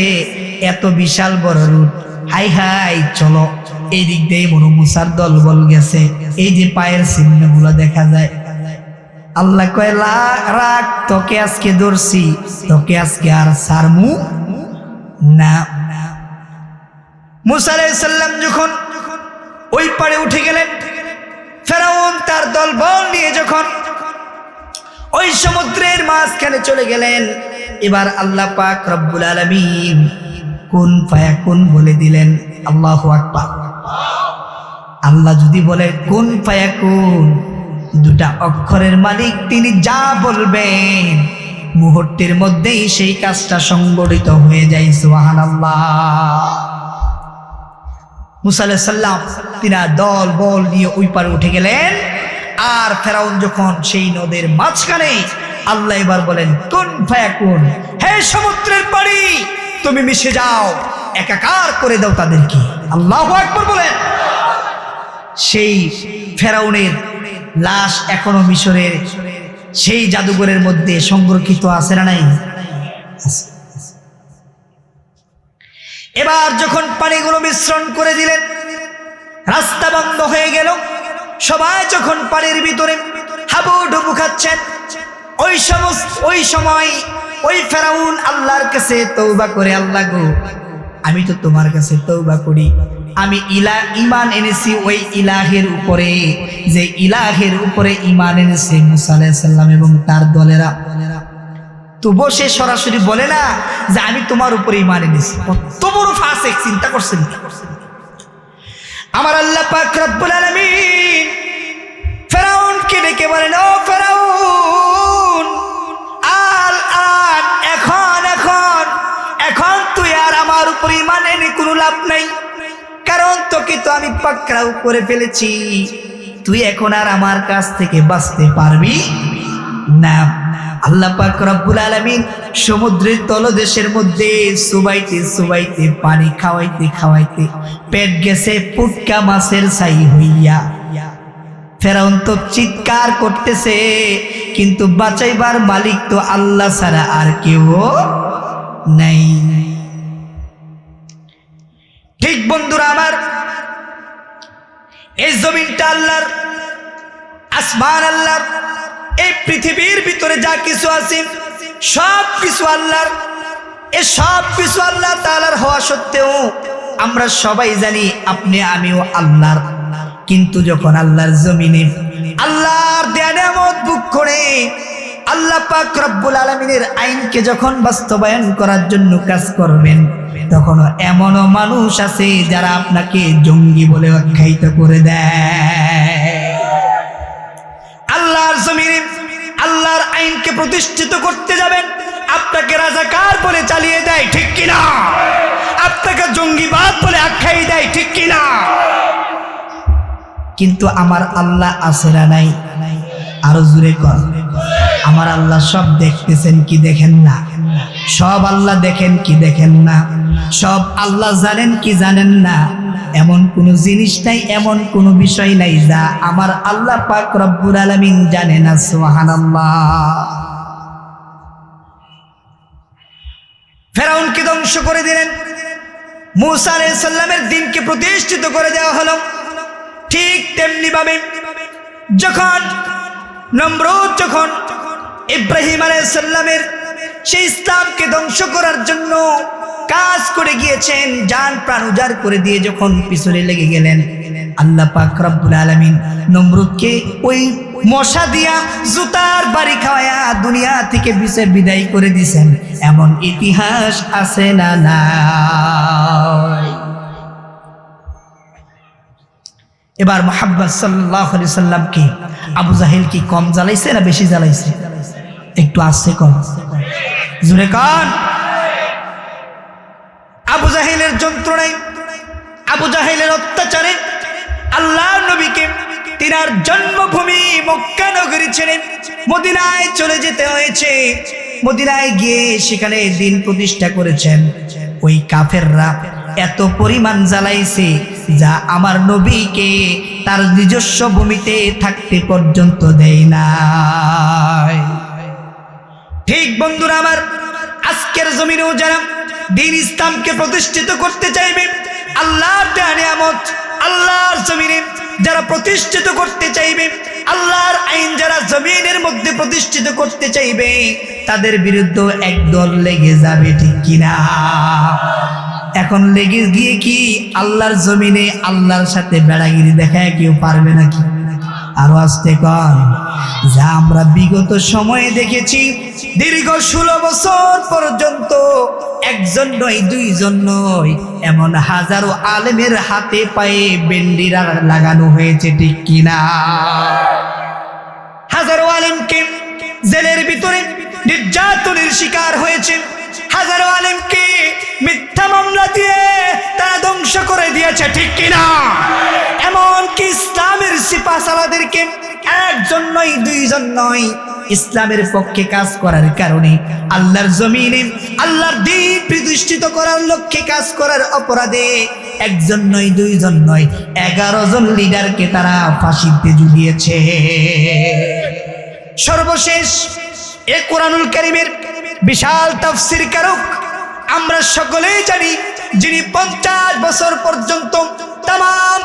এত বিশাল বড় রুট, হাই হাই, চলো এই দিক দিয়ে মনো মুসার দলবল গেছে, এই যে পায়ের চিহ্নগুলো দেখা যায়। আল্লাহ কয়, রাখ, তোকে আজকে ধরছি, তোকে আজকে আর ছাড়মু না। মুসা আলাইহিস সালাম যখন ওই পাড়ে উঠে গেলেন, ফেরাউন তার দলবল নিয়ে যখন ওই সমুদ্রের মাঝখানে চলে গেলেন, এবার আল্লাহ পাক রব্বুল আলামিন কুন ফায়াকুন বলে দিলেন। আল্লাহু আকবার। আল্লাহ যদি বলে কুন ফায়াকুন, দুটা অক্ষরের মালিক, তিনি যা বলবেন মুহূর্তের মধ্যেই সেই কাজটা সংগঠিত হয়ে যায়। সুবহানাল্লাহ। মুসা আলাইহিস সালাম তিনি দল বল নিয়ে ওই পারে উঠে গেলেন। আর ফেরাউন যখন সেই নদের মাঝখানে, আল্লাহ এবার বলেন কুন ফায়াকুন, হে সমুদ্রের পানি তুমি মিশে যাও, একাকার করে দাও তাদেরকে। আল্লাহু আকবার বলেন। সেই ফেরাউনের লাশ এখনো মিশরের সেই জাদুঘরের মধ্যে সংরক্ষিত আছে না নাই? এবার যখন পানিগুলো মিশ্রণ করে দিলেন, রাস্তা বন্ধ হয়ে গেল। সবাই যখন পানির ভিতরে হাবুডুবু খাচ্ছেন, ওই সময় ওই ফেরাউন আল্লাহর কাছে তওবা করে, আল্লাহ গো, আমি তো তোমার কাছে তওবা করি, আমি ঈমান এনেছি ওই ইলাহের উপরে, যে ইলাহের উপরে ঈমান এনেছে মুসা আলাইহিস সালাম এবং তার দলেরা। তো বসে সরাসরি বলে না যে আমি তোমার উপরে ঈমান এনেছি। কত বড় ফাসিক, চিন্তা করছেন? আমার আল্লাহ পাক রব্বুল আলামিন ফেরাউনকে ডেকে বলেন, ও ফেরাউন, এখন তুই আর আমার উপরে ঈমান এনে কোনো লাভ নাই, কারণ তোকে তো আমি পাকড়াও করে ফেলেছি। তুই এখন আর আমার কাছ থেকে বাঁচতে পারবি না। আল্লাহ পাক রব্বুল আলামিন সমুদ্রের তলদেশের মধ্যে সুবাইতে পানি খাওয়াইতে পেট গেছে পুটকা মাছের ছাই হইয়া। ফেরাউন তো চিৎকার করতেছে, কিন্তু বাঁচাইবার মালিক তো আল্লাহ ছাড়া আর কেউ নাই। ঠিক বন্ধুরা আমার, এই জমিনটা আল্লাহর, আসমান আল্লাহর, এই পৃথিবীর ভিতরে যা কিছু আছে সব কিছু আল্লাহর। এই সব কিছু আল্লাহ তাআলার হওয়া সত্ত্বেও আমরা সবাই জানি আপনি আমিও আল্লাহর। কিন্তু যখন আল্লাহর জমিনে আল্লাহর দেয়া নিয়ামত ভোগ করে আল্লাহ পাক রব্বুল আলামিনের আইনকে যখন বাস্তবায়ন করার জন্য কাজ করবেন, তখন এমনও মানুষ আছে যারা আপনাকে জঙ্গি বলে আখ্যায়িত করে দেয়। আল্লাহর জমিনে আল্লাহর আইনকে প্রতিষ্ঠিত করতে যাবেন, আপনাকে রাজাকার বলে চালিয়ে দেয়, ঠিক কিনা? আপনাকে জঙ্গিবাদ বলে আখ্যায়িত দেয়, ঠিক কিনা? কিন্তু আমার আল্লাহ আছে না নাই? আরো জোরে কর। আমার আল্লাহ সব দেখতেছেন কি দেখেন না? সব আল্লাহ দেখেন কি দেখেন না? সব আল্লাহ জানেন কি জানেন না? এমন কোন জিনিস নাই, এমন কোন বিষয় নাই যা আমার আল্লাহ পাক রব্বুল আলামিন জানে না। সুবহানাল্লাহ। ফেরাউনকে ধ্বংস করে দিলেন, মূসা আলাইহিস সালামের দ্বীনকে প্রতিষ্ঠিত করে দেওয়া হলো। ঠিক তেমনি ভাবে যখন নমরুদ যখন ইব্রাহিম আলাইহিস সালামের সেই ইসলামকে ধ্বংস করার জন্য কাজ করে গিয়েছেন, জান প্রাণ উজাড় করে দিয়ে যখন পিছনে লেগে গেলেন, আল্লাহ পাক রব্বুল আলামিন নমরুদকে ওই মশা দিয়া জুতার বাড়ি খাওয়ায়া দুনিয়া থেকে বিদায় করে দিয়েছেন। এমন ইতিহাস আছে না নাই? এবার মুহাম্মদ সাল্লাল্লাহু আলাইহি সাল্লামকে আবু জাহেল কি কম জ্বালাইছে না বেশি জ্বালাইছে? একটু আসছে কম, জোরে কান। আবু জাহেলের যন্ত্রণায়, আবু জাহেলের অত্যাচারে আল্লাহর নবীকে তিনার জন্মভূমি মক্কা নগরী ছেড়ে মদিনায় চলে যেতে হয়েছে। মদিনায় গিয়ে সেখানে দ্বীন প্রতিষ্ঠা করেছেন। ওই কাফেররা এত পরিমাণ জ্বালাইছে যা আমার নবীকে তার নিজস্ব ভূমিতে থাকতে পর্যন্ত দেয় না। ঠিক বন্ধুরা আমার, আজকের জমিনেও যারা দ্বীন ইসলামকে প্রতিষ্ঠিত করতে চাইবে, আল্লাহর দেয়া নিয়ামত আল্লাহর জমিনে যারা প্রতিষ্ঠিত করতে চাইবে, আল্লাহর আইন যারা জমিনের মধ্যে প্রতিষ্ঠিত করতে চাইবে, তাদের বিরুদ্ধে একদল লেগে যাবে, ঠিক কিনা? এখন লেগে গিয়ে কি আল্লাহর জমিনে আল্লাহর সাথে বেড়াগিরি দেখায় কেউ পারবে নাকি? আরো আসতে কর। যা আমরা বিগত সময়ে দেখেছি, দীর্ঘ 16 বছর পর্যন্ত একজন নয়, দুইজন নয়, এমন হাজারো আলেমের হাতে পায়ে বেন্ডিরা লাগানো হয়েছে, ঠিক কিনা? হাজারো আলেমকে জেলের ভিতরে নির্যাতনের শিকার হয়েছে, হাজারো আলেমকে মিথ্যা মামলা দিয়ে তারা ধ্বংস করে দিয়েছে, ঠিক কিনা? এমনকি ইসলামের সিপাহসালাদেরকে একজন নয় দুইজন নয়, ইসলামের পক্ষে কাজ করার কারণে আল্লাহর জমিনে আল্লাহর দ্বীন প্রতিষ্ঠিত করার লক্ষ্যে কাজ করার অপরাধে একজন নয় দুইজন নয় 11 জন লিডারকে তারা ফাঁসিতে ঝুলিয়েছে। সর্বশেষ এ কোরআনুল কারীমের বিশাল তাফসীর কারক আমরা সকলেই জানি, যিনি 50 বছর পর্যন্ত তাম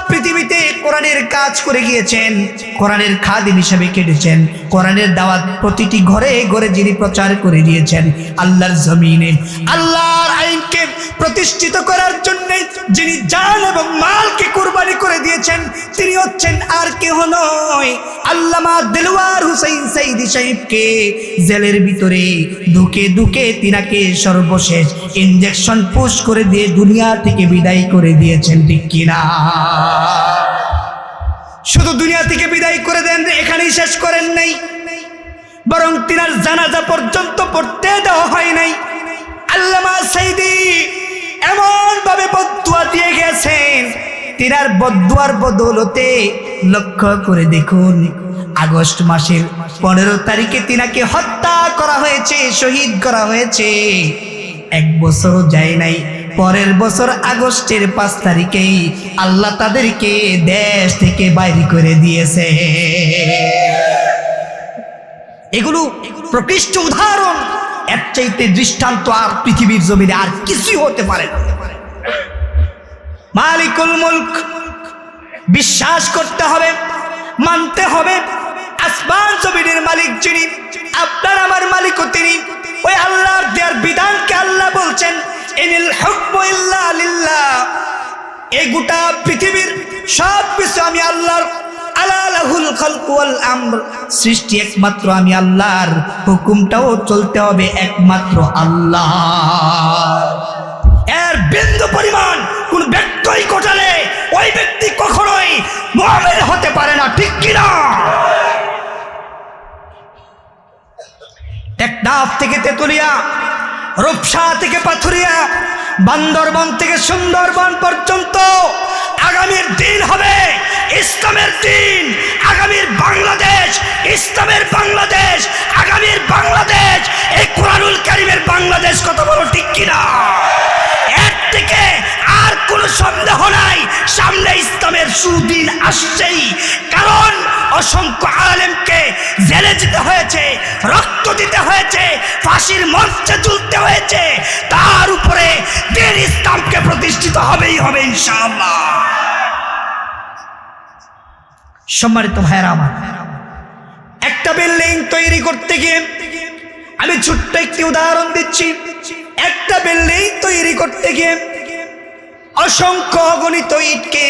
পৃথিবীতে কোরআনের কাজ করে গিয়েছেন, কোরআনের খাদিম হিসেবে কেটেছেন, কোরআনের দাওয়াত প্রতিটি ঘরে ঘরে যিনি প্রচার করে দিয়েছেন, আল্লাহর জমিনে আল্লাহর আইনকে প্রতিষ্ঠিত করার জন্য যিনি জান এবং মালকে কুরবানি করে দিয়েছেন, তিনি হচ্ছেন আর কেহ নয় আল্লামা দেলওয়ার হোসেন সাইদি সাহেবকে জেলের ভিতরে দুকে দুকে তিনাকে সর্বশেষ ইনজেকশন পুশ করে দিয়ে দুনিয়া থেকে বিদায় করে দিয়েছেন, ঠিক কিনা? শুধু দুনিয়া থেকে বিদায় করে দেন এখানেই শেষ করেন নাই, বরং তিনার জানাজা পর্যন্ত পড়তে দেওয়া হয় নাই। আল্লামা সাইদি এমন ভাবে বদদুয়া দিয়ে গেছেন, তিনার বদদুয়ার বদৌলতে লক্ষ্য করে দেখুন আগস্ট মাসের 15 তারিখে তিনাকে হত্যা করা হয়েছে, শহীদ করা হয়েছে। 1 বছরও যায় নাই, পরের বছর আগস্টের 5 তারিখেই আল্লাহ তাদেরকে দেশ থেকে বাইরে করে দিয়েছে। এগুলো প্রকৃষ্ট উদাহরণ, এর চাইতে দৃষ্টান্ত আর পৃথিবীর জমিনে আর কিছুই হতে পারে না। মালিকুল মুলক বিশ্বাস করতে হবে, মানতে হবে, আসমান জমিনের মালিক যিনি, আপনার আমার মালিকও তিনি। ওই আল্লাহর দেয়ার বিধানকে আল্লাহ বলছেন ইনিল হুকমু ইল্লা লিল্লাহ, এই গোটা পৃথিবীর সব কিছু আমি আল্লাহর, আলা লাহুল খালকু ওয়াল আমর, সৃষ্টি একমাত্র আমি আল্লাহর, হুকুমটাও চলতে হবে একমাত্র আল্লাহ। এর বিন্দু পরিমাণ কোন ব্যক্তি ঘটালে ওই ব্যক্তি কখনোই মুমিন হতে পারে না, ঠিক কিনা? টেকনাফ থেকে তেতুলিয়া, রূপসা থেকে পাথুরিয়া, বান্দরবন থেকে সুন্দরবন পর্যন্ত আগামীর দিন হবে ইসলামের দিন, আগামীর বাংলাদেশ ইসলামের বাংলাদেশ, আগামীর বাংলাদেশ এই কোরআনুল কারীমের বাংলাদেশ। কত বড় ঠিক কিনা? এর থেকে আর কোনো সন্দেহ নাই, সামনে ইসলামের সুদিন আসছেই। কারণ অসংখ্য আলেমকে জেলে যেতে হয়েছে, রক্ত দিতে হয়েছে, ফাঁসির মঞ্চে ঝুলতে হয়েছে, তার উপরে দ্বীন ইসলামকে প্রতিষ্ঠিত হবেই হবে ইনশাআল্লাহ। সম্মানিত ভাইরা আমার, একটা বিল্ডিং তৈরি করতে গিয়ে আমি ছোট্ট একটি উদাহরণ দিচ্ছি। একটা বিল্ডিং তৈরি করতে গিয়ে অসংখ্য অগণিত ইটকে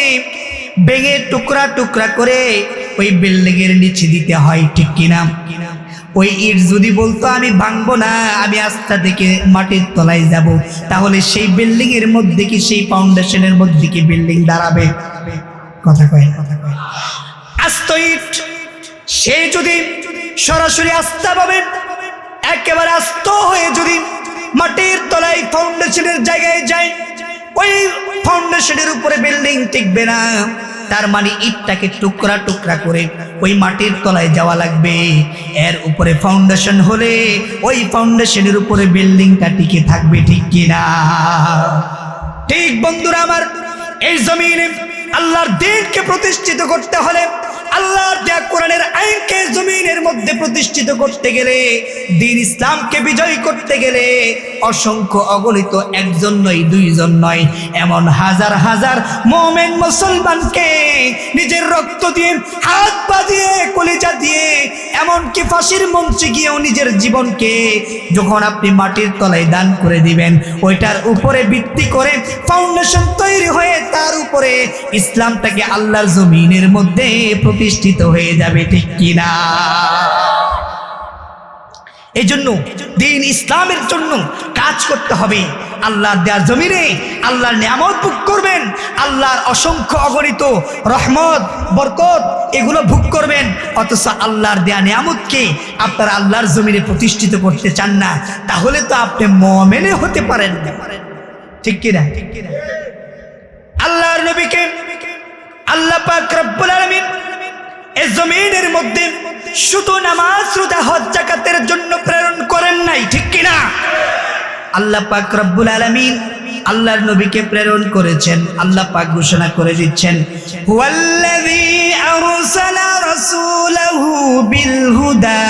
ভেঙে টুকরা টুকরা করে ওই বিল্ডিং এর নিচে দিতে হয়, ঠিক কিনা? ওই ইট যদি বলতো আমি ভাঙবো না, আমি আস্থা থেকে মাটির তলায় যাব, তাহলে সেই বিল্ডিং এর মধ্যে কি, সেই ফাউন্ডেশনের মধ্যে কি বিল্ডিং দাঁড়াবে? কথা কয়, কথা কয়। আস্ত ইট সে যদি সরাসরি আস্থা পাবে, একেবারে আস্ত হয়ে যদি মাটির তলায় ফাউন্ডেশনের জায়গায় যায়, ওই ফাউন্ডেশনের উপরে বিল্ডিং টিকবে না। তার মানে ইটটাকে টুকরা টুকরা করে ওই মাটির তলায় যাওয়া লাগবে, এর উপরে ফাউন্ডেশন হলে ওই ফাউন্ডেশনের উপরে বিল্ডিংটা টিকে থাকবে, ঠিক কিনা? ঠিক বন্ধুরা আমার, এই জমিনে আল্লাহর দ্বীনকে প্রতিষ্ঠিত করতে হলে, আল্লাহর দেয়া কোরআনের আইনকে জমিনের মধ্যে প্রতিষ্ঠিত করতে গেলে, দ্বীন ইসলামকে বিজয় করতে গেলে অসংখ্য অগণিত একজন নয় দুইজন নয়, এমন হাজার হাজার মুমিন মুসলমানকে নিজের রক্ত দিয়ে, হাত পা দিয়ে, কলিজা দিয়ে, এমনকি ফাঁসির মঞ্চে গিয়েও নিজের জীবনকে যখন আপনি মাটির তলায় দান করে দিবেন, ওইটার উপরে ভিত্তি করে ফাউন্ডেশন তৈরি হয়ে তার উপরে ইসলামটাকে আল্লাহর জমিনের মধ্যে প্রতিষ্ঠিত হয়ে যাবে, ঠিক কিনা? এই জন্য দ্বীন ইসলামের জন্য কাজ করতে হবে। আল্লাহর দেওয়ার জমিনে আল্লাহর নিয়ামত ভোগ করবেন, আল্লাহর অসংখ্য অগণিত রহমত বরকত এগুলো ভোগ করবেন, অথচ আল্লাহর দেয়া নিয়ামতকে আপনারা আল্লাহর জমিনে প্রতিষ্ঠিত করতে চান না, তাহলে তো আপনি মুমিন হতে পারেন না। ঠিক কিনা? আল্লাহর নবীকে আল্লাহ পাক রব্বুল আলামিন এই জমিনের মধ্যে শুধু নামাজ রোজা হজ যাকাতের জন্য প্রেরণ করেন নাই। ঠিক কিনা? আল্লাহ পাক রব্বুল আলামিন আল্লাহর নবীকে প্রেরণ করেছেন। আল্লাহ পাক ঘোষণা করে দিচ্ছেন, হুয়াল্লাযী আরসালা রাসূলাহু বিল হুদা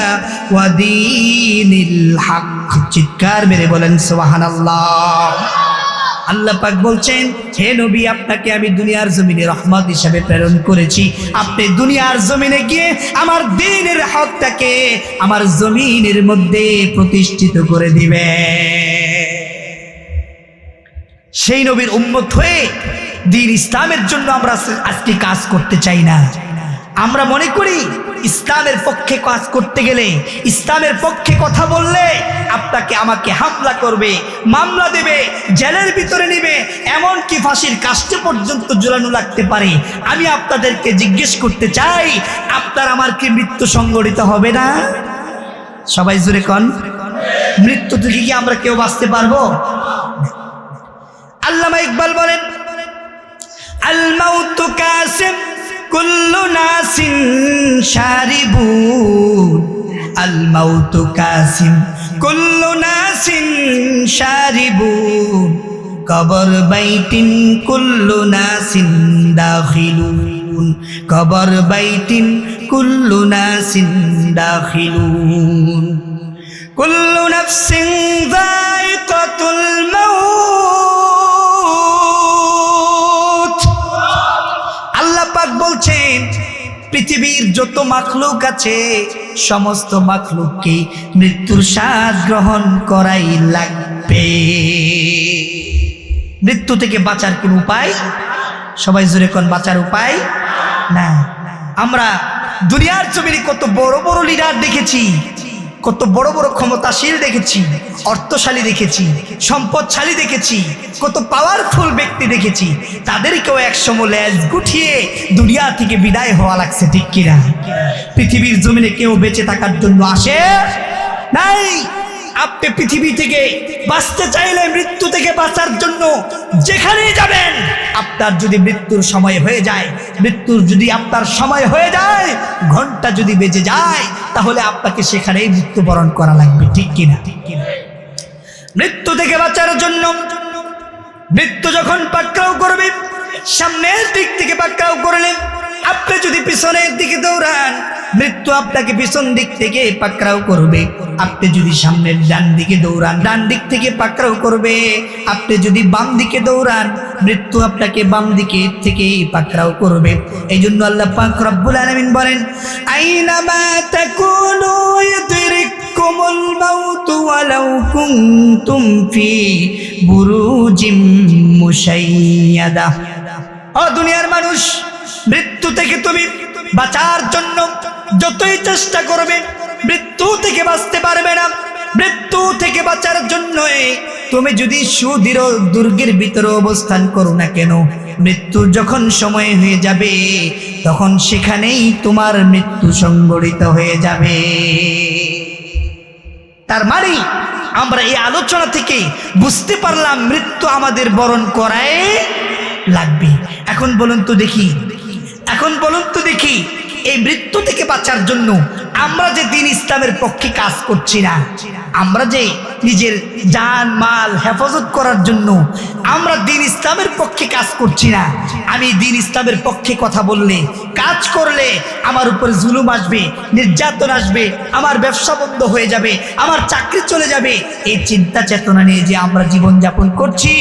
ওয়া দীনিল হক। চিৎকার মেরে বলেন সুবহানাল্লাহ। আল্লাহ পাক বলছেন, হে নবী, আপনাকে আমি দুনিয়ার জমিনে রহমত হিসেবে প্রেরণ করেছি। আপনি দুনিয়ার জমিনে গিয়ে আমার দ্বীনের হকটাকে আমার জমিনের মধ্যে প্রতিষ্ঠিত করে দিবেন। সেই নবীর উম্মত হয়ে দ্বীন ইসলামের জন্য আমরা আজকে কাজ করতে চাই না। আমরা মনে করি ইসলামের পক্ষে কাজ করতে গেলে, ইসলামের পক্ষে কথা বললে আপনাকে আমাকে হামলা করবে, মামলা দেবে, জেলের ভিতরে নেবে, এমনকি ফাঁসির কাস্টে পর্যন্ত ঝুলানো লাগতে পারে। আমি আপনাদেরকে জিজ্ঞেস করতে চাই, আপনার আমার কি মৃত্যু সংঘটিত হবে না? সবাই জোরে কোন, মৃত্যু থেকে কি আমরা কেউ বাঁচতে পারবো? আল্লামা ইকবাল বলেন, আল মাউতু কাসিম কুল্লু নাসিন শারিবুন। আল মাউতু কাসিম কুল্লু নাসিন শারিবুন। কবর বাইতিন কুল্লু নাসিন দাখিলুন। কবর বাইতিন কুল্লু নাসিন দাখিলুন। কুল্লু নাফসিন যায়িকাতুল মাউত। আল্লাহ পাক বলছেন, পৃথিবীর যত মাখলুক আছে সমস্ত মাখলুককে মৃত্যুর স্বাদ গ্রহণ করাই লাগবে। মৃত্যু থেকে বাঁচার কোন উপায়? সবাই জোরে কোন, বাঁচার উপায় না। আমরা দুনিয়ার জমিনে কত বড় বড় লিডার দেখেছি, কত বড় বড় ক্ষমতাশীল দেখেছি, অর্থশালী দেখেছি, সম্পদশালী দেখেছি, কত পাওয়ারফুল ব্যক্তি দেখেছি। তাদেরকেও একসময় লেজ গুটিয়ে দুনিয়া থেকে বিদায় হওয়া লাগছে। ঠিক কিনা? পৃথিবীর জমিনে কেউ বেঁচে থাকার জন্য আসে নাই। আপনি পৃথিবী থেকে বাঁচতে চাইলে, মৃত্যু থেকে বাঁচার জন্য যেখানেই যাবেন, আপনার যদি মৃত্যুর সময় হয়ে যায়, মৃত্যুর যদি আপনার সময় হয়ে যায়, ঘন্টা যদি বেজে যায়, তাহলে আপনাকে সেখানেই মৃত্যুবরণ করা লাগবে। ঠিক কিনা? মৃত্যু থেকে বাঁচার জন্য মৃত্যু যখন পাকড়াও করবে, সামনের দিক থেকে পাকড়াও করলেন, আপনি যদি পিছনের দিকে দৌড়ান, মৃত্যু আপনাকে পিছন দিক থেকে পাকড়াও করবে। আপনি যদি সামনের ডান দিকে দৌড়ান, ডান দিক থেকে পাকড়াও করবে। আপনি যদি বাম দিকে দৌড়ান, মৃত্যু আপনাকে বাম দিকে থেকে পাকড়াও করবে। এই জন্য আল্লাহ পাক রব্বুল আলামিন বলেন, আইনামা তাকুনু ইউদরিকুমুল মাউতু ওয়ালাউ কুনতুম ফি বুরুজিম মুশাইয়াদা। ও দুনিয়ার মানুষ, মৃত্যু থেকে তুমি বাঁচার জন্য যতই চেষ্টা করবে, মৃত্যু থেকে বাঁচতে পারবে না। মৃত্যু থেকে বাঁচার জন্য তুমি যদি সুদৃঢ় দুর্গের ভিতরে অবস্থান করো না কেন, মৃত্যুর যখন সময় হয়ে যাবে, তখন সেখানেই তোমার মৃত্যু সংঘটিত হয়ে যাবে। তার মানে আমরা এই আলোচনা থেকে বুঝতে পারলাম মৃত্যু আমাদের বরণ করাই লাগবে। এখন বলুন তো দেখি, এই মৃত্যু থেকে বাঁচার জন্য আমরা যে দ্বীন ইসলামের পক্ষে কাজ করছি না, আমরা যে নিজের জান মাল হেফাজত করার জন্য আমরা দ্বীন ইসলামের পক্ষে কাজ করছি না। আমি দ্বীন ইসলামের পক্ষে কথা বললে, কাজ করলে আমার উপর জুলুম আসবে, নির্যাতন আসবে, আমার ব্যবসা বন্ধ হয়ে যাবে, আমার চাকরি চলে যাবে, এই চিন্তা চেতনা নিয়ে যে আমরা জীবনযাপন করছি,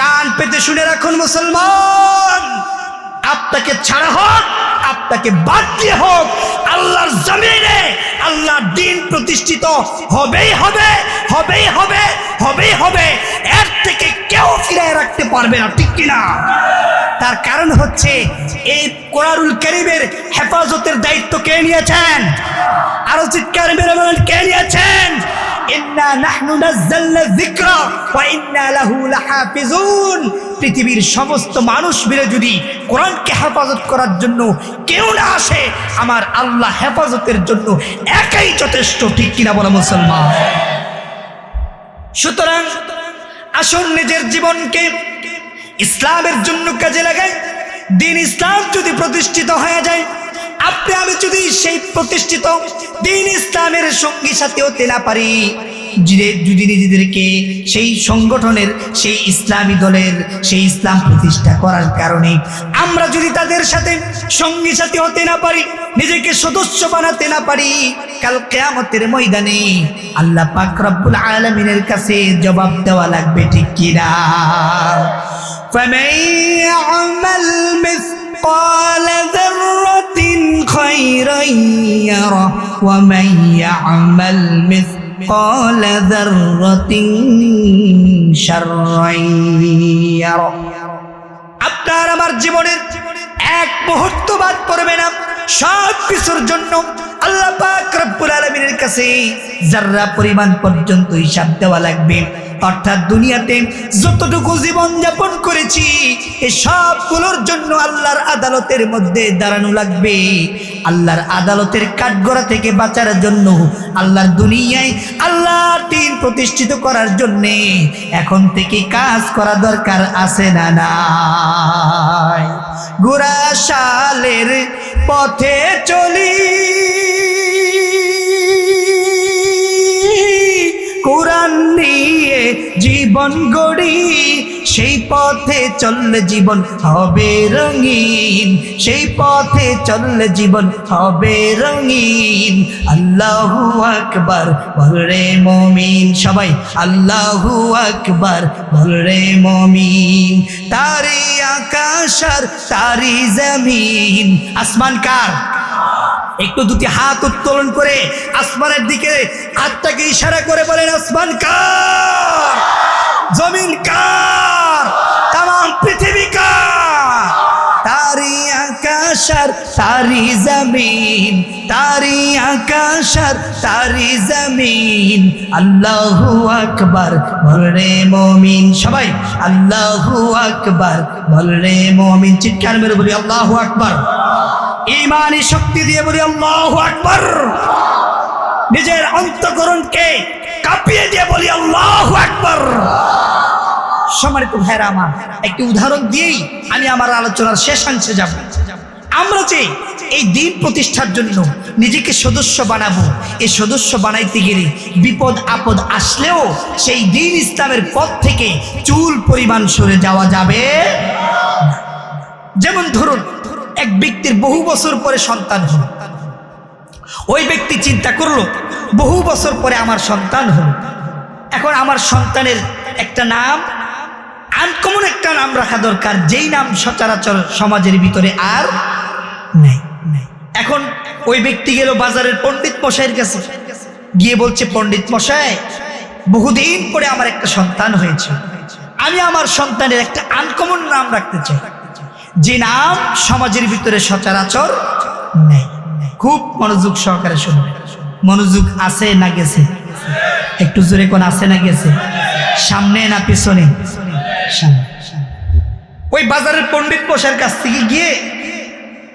কান পেতে শুনে রাখুন মুসলমান, আপনাকে ছাড়া হোক, আপনাকে বাদ দিয়ে হোক, আল্লাহর জমিনে আল্লাহর দ্বীন প্রতিষ্ঠিত হবেই হবে, হবেই হবে, হবেই হবে। এর থেকে কেউ ফিরিয়ে রাখতে পারবে না। ঠিক কিনা? তার কারণ হচ্ছে এই কোরআনুল কারীমের হেফাজতের দায়িত্ব কে নিয়েছেন? আরো চিৎকার মেরে বলেন, কে নিয়েছেন? ইন্না নাহনু নাযালনা যিকরা ওয়া ইন্না লাহু লাহাফিজুন। পৃথিবীর সমস্ত মানুষ মিলে যদি কোরআনকে হেফাজত করার জন্য কেউ না আসে, আমার আল্লাহ হেফাজতের জন্য একাই যথেষ্ট। ঠিক কিনা বলো মুসলমান? সুতরাং আসুন নিজের জীবনকে ইসলামের জন্য কাজে লাগাই। দিন ইসলাম যদি প্রতিষ্ঠিত হয়ে যায়, আপনি আমি যদি সেই প্রতিষ্ঠিত দিন ইসলামের সঙ্গী সাথী হতে না পারি, যদি নিজেদেরকে সেই সংগঠনের, সেই ইসলামী দলের, সেই ইসলাম প্রতিষ্ঠা করার কারণে আমরা যদি তাদের সাথে সঙ্গী সাথী হতে না পারি, নিজেকে সদস্য বানাতে না পারি, কাল কিয়ামতের ময়দানে আল্লাহ পাক রব্বুল আলামিনের কাছে জবাব দেওয়া লাগবে। ঠিক কিনা? ফামান ইয়ামাল مثقال ذرة خيرا يره ومن يعمل مثقال ذرة شرا يره। আপনার আমার জীবনের এক মুহূর্ত বাদ পড়বে না, সব কিছুর জন্য আল্লাহ পাক রব্বুল আলামিনের কাছে যাররা পরিমাণ পর্যন্ত হিসাব দেওয়া লাগবে। অর্থাৎ দুনিয়াতে যতটুকু জীবন যাপন করেছি এই সবগুলোর জন্য আল্লাহর আদালতের মধ্যে দাঁড়ানো লাগবে। আল্লাহর আদালতের কাঠগড়া থেকে বাঁচার জন্য, আল্লাহর দুনিয়ায় আল্লাহর দ্বীন প্রতিষ্ঠিত করার জন্য এখন থেকে কাজ করা দরকার আছে না নাই? গুরাশালের পথে চলি, কোরআন নিয়ে জীবন গড়ি, সেই পথে চললে জীবন হবে রঙিন, সেই পথে চললে জীবন হবে রঙিন। আল্লাহু আকবার বল রে মুমিন, সবাই আল্লাহু আকবার বল রে মুমিন। তারি আকাশ আর তারি জমিন। আসমান কার? একটু দুটি হাত উত্তোলন করে আসমানের দিকে হাতটাকে ইশারা করে বলেন, আসমান কার? জমিন কার? তামাম পৃথিবী কার? তারি আকাশ আর তারি জমিন, তারি আকাশ আর তারি জমিন। আল্লাহু আকবার বল রে মুমিন, সবাই আল্লাহু আকবার বল রে মুমিন। চিৎকার মেরে বলি আল্লাহু আকবার। ঈমানি শক্তি দিয়ে বলি আল্লাহু আকবার। নিজের অন্তঃকরণকে কাঁপিয়ে দিয়ে বলি আল্লাহু আকবার। সম্মানিত ভাইরা আমার, একটি উদাহরণ দিয়েই আমি আমার আলোচনার শেষাংশে যাব। আমরা যে এই দিন প্রতিষ্ঠার জন্য নিজেকে সদস্য বানাবো, এই সদস্য বানাইতে গেলে বিপদ আপদ আসলেও সেই দিন ইসলামের পথ থেকে চুল পরিমাণ সরে যাওয়া যাবে। যেমন ধরুন, এক ব্যক্তির বহু বছর পরে সন্তান হল। ওই ব্যক্তি চিন্তা করলো, বহু বছর পরে আমার সন্তান হল, এখন আমার সন্তানের একটা নাম, আনকমন একটা নাম রাখা দরকার, যেই নাম সচরাচর সমাজের ভিতরে আর নেই। এখন ওই ব্যক্তি গেল বাজারের পণ্ডিত মশাইয়ের কাছে, গিয়ে বলছে, পণ্ডিত মশাই, বহুদিন পরে আমার একটা সন্তান হয়েছে, আমি আমার সন্তানের একটা আনকমন নাম রাখতে চাই, যে নাম সমাজের ভিতরে সচরাচর নেই। খুব মনোযোগ সহকারে শুনবেন। মনোযোগ আছে না গেছে? একটু জোরে কোন আছে না গেছে? সামনে না পিছনে? সামনে। ওই বাজারের পণ্ডিত মশাইয়ের কাছ থেকে গিয়ে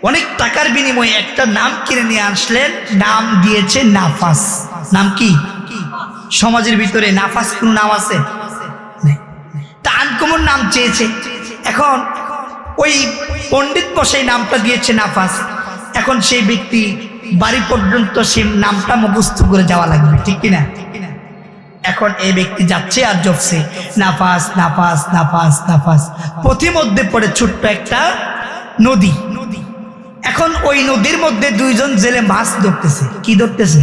অনেক টাকার বিনিময়ে একটা নাম কিনে নিয়ে আসলেন। নাম দিয়েছে নাফাস। নাম কি? সমাজের ভিতরে নাফাস কোন নাম আছে? তা আনকমন নাম চেয়েছে। এখন ওই পণ্ডিত মশাই নামটা দিয়েছে নাফাস। এখন সেই ব্যক্তি বাড়ি পর্যন্ত সেই নামটা মুখস্থ করে যাওয়া লাগবে, ঠিক কিনা? এখন এই ব্যক্তি যাচ্ছে আর জপছে নাফাস নাফাস নাফাস নাফাস। পথিমধ্যে পড়ে ছোট্ট একটা নদী। এখন ওই নদীর মধ্যে দুইজন জেলে মাছ ধরতেছে। কি ধরতেছে?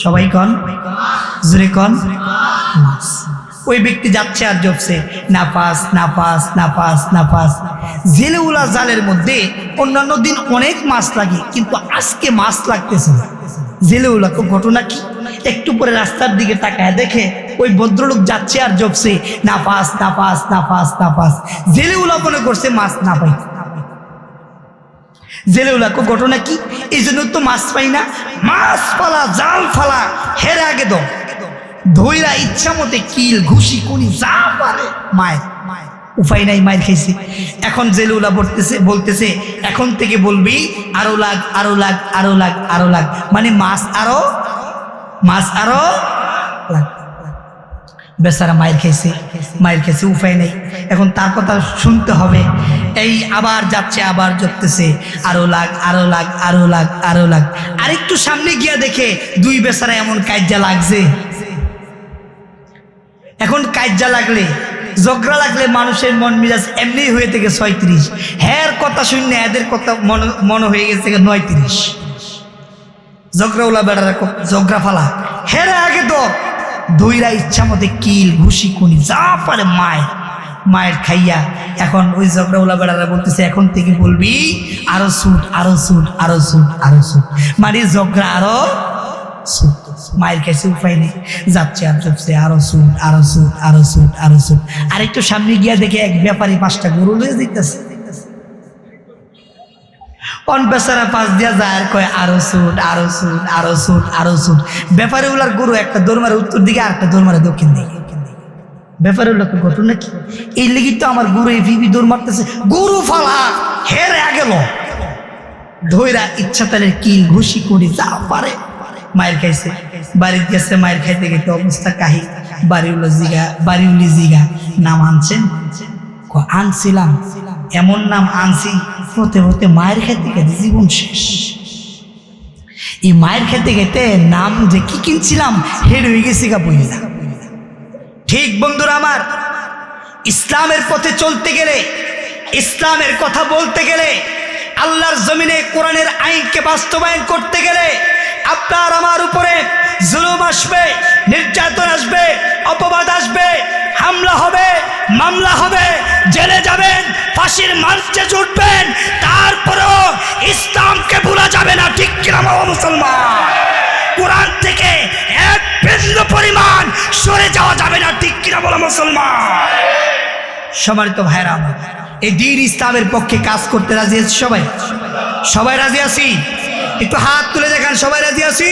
সবাই কন, জোরে কন, মাছ। ওই ব্যক্তি যাচ্ছে আর জপছে নাফাস নাফাস নাফাস নাফাস। জেলেউলা জালের মধ্যে অন্যান্য দিন অনেক মাছ লাগে, কিন্তু আজকে মাছ লাগতেছে না। জেলেউলা তো ঘটনা কি? একটু পরে রাস্তার দিকে তাকায় দেখে ওই ভদ্রলোক যাচ্ছে আর জপছে নাফাস নাফাস নাফাস নাফাস। জেলেউলা মনে করছে মাছ না পাই। জেলেউলা কো ঘটনা কি? এই জন্য তো মাছ পাই না। মাছ ফালা জাল ফালা হেরে আগে দাও, ধইরা ইচ্ছা মতে কিল ঘুষি কুনি যা পারে মায়ের, উপায় নাই, মায়ের খাইছে। এখন জেলেউলা বলতেছে এখন থেকে বলবি আরো লাগ আরো লাগ আরো লাগ আরো লাগ, মানে মাছ আরো লাগ। বেচারা মায়ের খাইছে, উপায় নেই, এখন তার কথা শুনতে হবে। এই আবার যাচ্ছে, আবার জপতেছে আরো লাগ আরো লাগ আরো লাগ আরো লাগ। আরেকটু সামনে গিয়া দেখে দুই বেচারা এমন কাজ্জা লাগছে। এখন কাজ্জা লাগলে, ঝগড়া লাগলে মানুষের মন মেজাজ এমনি হয়ে থেকে 36, হ্যার কথা শুনে এদের কথা মনে হয়ে গেছে 39। ঝগড়াওয়ালা বেড়ারা ঝগড়া ফালা হেরে আগে তো ধইরা ইচ্ছা মতে কিল ঘুষি কুনি যা পারে মায়ের খাইয়া। এখন ওই ঝগড়াওয়ালা বেড়ারা বলতেছে এখন থেকে বলবি আরো সুট আরো সুট আরো সুট আরো সুট, মানে ঝগড়া আরো সুট। মায়ের কাছে উপায় নেই, যাচ্ছে আর যাচ্ছে আরো সুট আরো সুট আরো সুট আরো সুট। আরেকটু সামনে গিয়া দেখে এক ব্যাপারী 5টা গরু লয়ে দিতেছে। অন বেচারা পাশ দিয়া যায় আর কয় আরো সুট আরো সুট আরো সুট আরো সুট। ব্যাপারী উলার গরু একটা দৌড় মারে উত্তর দিকে, আর একটা দৌড় মারে দক্ষিণ দিকে। ব্যাপারী উল্লাকে ঘটনা কি? এই লেগে তো আমার গরু এই ভিবি দৌড় মারতেছে, গরু ফালা হেরে গেল, ধইরা ইচ্ছা তাদের কিল ঘুষি করে যা পারে মায়ের খাইছে। বাড়িতে গেছে, মায়ের খাইতে গেতে অবস্থা কাহি। বাড়িউলি জিগা নাম আনছেন? আনছিলাম, এমন নাম আনছি হতে হতে মায়ের খাইতে গেতে জীবন শেষ। এই মায়ের খাইতে গেতে নাম যে কি কিনছিলাম হেড হয়ে গেছি গা বইলা। ঠিক বন্ধুরা আমার, ইসলামের পথে চলতে গেলে, ইসলামের কথা বলতে গেলে, আল্লাহর জমিনে কোরআনের আইনকে বাস্তবায়ন করতে গেলে আপনার আমার উপরে জুলুম আসবে, নির্যাতন আসবে, অপবাদ আসবে, হামলা হবে, মামলা হবে, জেলে যাবেন, ফাঁসির মঞ্চে চড়বেন, তারপরেও ইসলামকে ভুলা যাবে না। ঠিক কিনা মুসলমান? কোরআন থেকে এক বিন্দু পরিমাণ সরে যাওয়া যাবে না। ঠিক কিনা বলো মুসলমান? সম্মানিত ভাইরা, এই দ্বীন ইসলামের পক্ষে কাজ করতে রাজি আছি সবাই? সবাই রাজি আছি? একটু হাত তুলে দেখান, সবাই রাজি আছি?